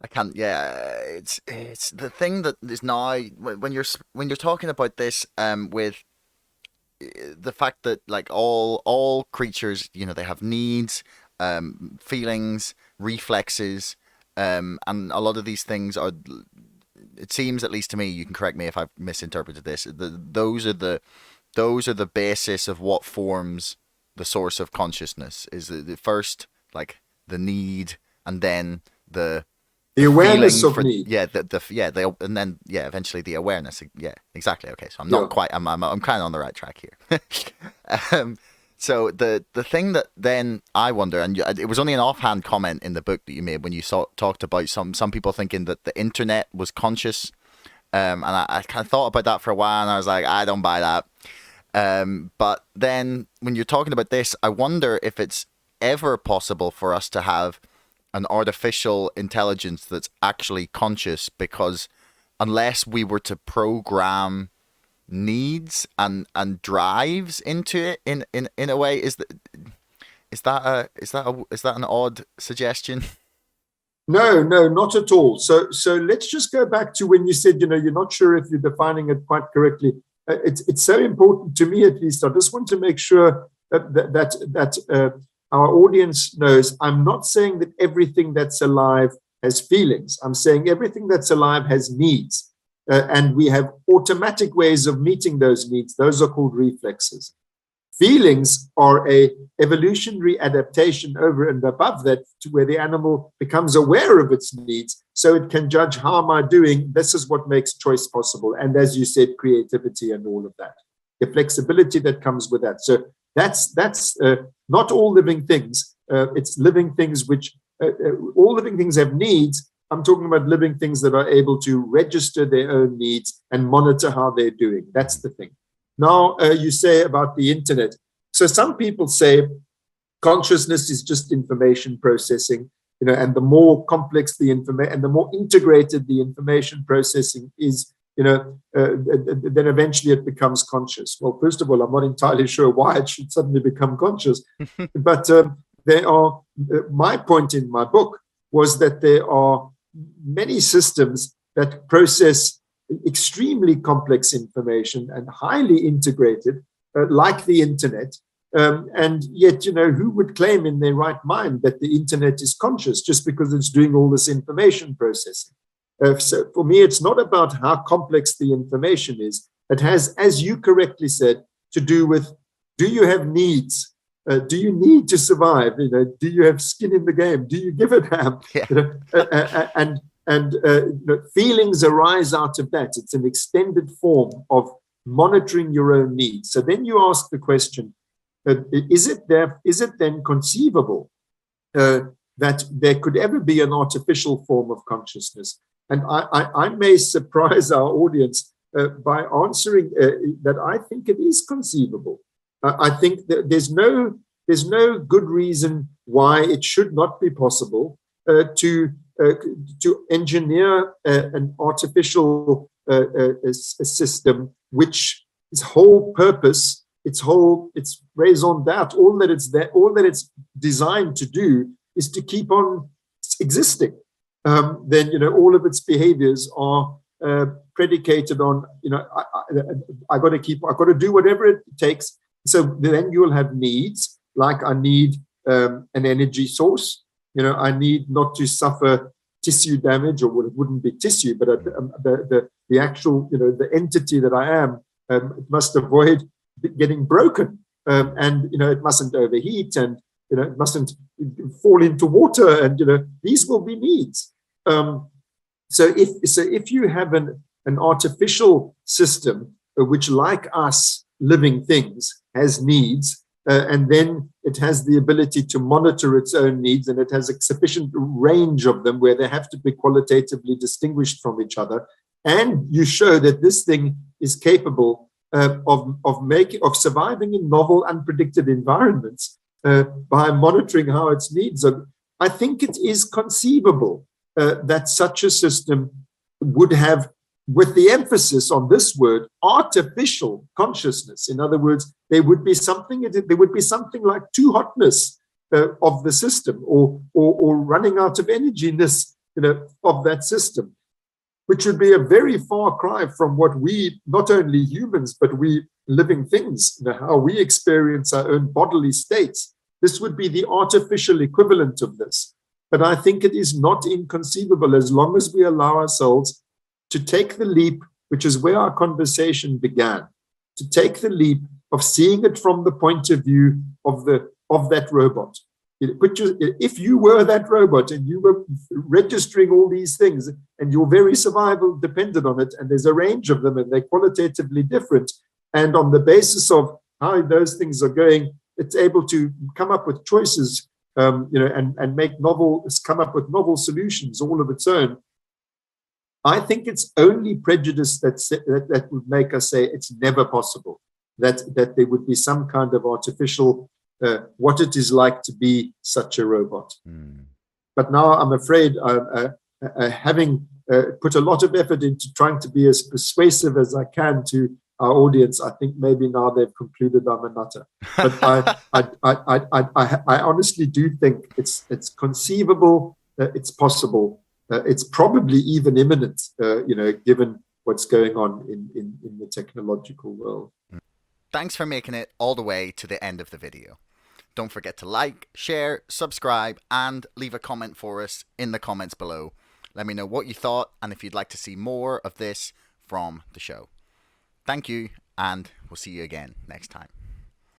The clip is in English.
I can't. Yeah, it's the thing that is now when you're talking about this with the fact that like all creatures, they have needs, feelings, reflexes, and a lot of these things are. It seems, at least to me, you can correct me if I've misinterpreted this. Those are the basis of what forms the source of consciousness. Is the first, like, the need, and then the The the awareness feeling of for, need. yeah, and then, yeah, eventually the awareness. Yeah, exactly. Okay, so I'm not Yeah. quite. I'm kind of on the right track here. um, so the thing that then I wonder, and it was only an offhand comment in the book that you made when you talked about some people thinking that the internet was conscious. And I kind of thought about that for a while, and I was like, I don't buy that. But then when you're talking about this, I wonder if it's ever possible for us to have an artificial intelligence that's actually conscious, because unless we were to program needs and drives into it in a way, is that an odd suggestion? No, no, not at all. So let's just go back to when you said, you're not sure if you're defining it quite correctly. It's so important to me, at least. I just want to make sure that our audience knows. I'm not saying that everything that's alive has feelings. I'm saying everything that's alive has needs, and we have automatic ways of meeting those needs. Those are called reflexes. Feelings are a evolutionary adaptation over and above that, to where the animal becomes aware of its needs, so it can judge, how am I doing? This is what makes choice possible. And as you said, creativity and all of that, the flexibility that comes with that. So that's not all living things. It's living things which all living things have needs. I'm talking about living things that are able to register their own needs and monitor how they're doing. That's the thing. Now, you say about the internet. So some people say consciousness is just information processing, and the more complex the information and the more integrated the information processing is, then eventually it becomes conscious. Well, first of all, I'm not entirely sure why it should suddenly become conscious, but there are. My point in my book was that there are many systems that process extremely complex information and highly integrated, like the internet. And yet, who would claim in their right mind that the internet is conscious just because it's doing all this information processing? So for me, it's not about how complex the information is. It has, as you correctly said, to do with, do you have needs? Do you need to survive? Do you have skin in the game? Do you give a damn? Yeah. And feelings arise out of that. It's an extended form of monitoring your own needs. So then you ask the question, is it then conceivable that there could ever be an artificial form of consciousness? And I may surprise our audience by answering that I think it is conceivable. I think that there's no good reason why it should not be possible to engineer an artificial system which its whole purpose, its raison d'etre, all that it's designed to do is to keep on existing. Then all of its behaviors are predicated on I got to do whatever it takes. So then you'll have needs like, I need an energy source. I need not to suffer tissue damage, or it wouldn't be tissue, but the actual, the entity that I am, it must avoid getting broken, and it mustn't overheat, and it mustn't fall into water, and these will be needs. So if you have an artificial system which, like us living things, has needs, and then it has the ability to monitor its own needs, and it has a sufficient range of them where they have to be qualitatively distinguished from each other, and you show that this thing is capable of surviving in novel, unpredicted environments by monitoring how its needs are. I think it is conceivable that such a system would have, with the emphasis on this word, artificial consciousness. In other words, there would be something like too hotness of the system, or running out of energiness, of that system, which would be a very far cry from what we, not only humans, but we living things, how we experience our own bodily states. This would be the artificial equivalent of this. But I think it is not inconceivable, as long as we allow ourselves to take the leap, which is where our conversation began, to take the leap of seeing it from the point of view of that robot. If you were that robot and you were registering all these things and your very survival depended on it, and there's a range of them and they're qualitatively different, and on the basis of how those things are going, it's able to come up with choices, and come up with novel solutions all of its own. I think it's only prejudice that would make us say it's never possible, that there would be some kind of artificial what it is like to be such a robot. But now I'm afraid, having put a lot of effort into trying to be as persuasive as I can to our audience, I think maybe now they've concluded I'm a nutter. But I honestly do think it's conceivable, it's possible, it's probably even imminent, given what's going on in the technological world. Thanks for making it all the way to the end of the video. Don't forget to like, share, subscribe, and leave a comment for us in the comments below. Let me know what you thought and if you'd like to see more of this from the show. Thank you, and we'll see you again next time.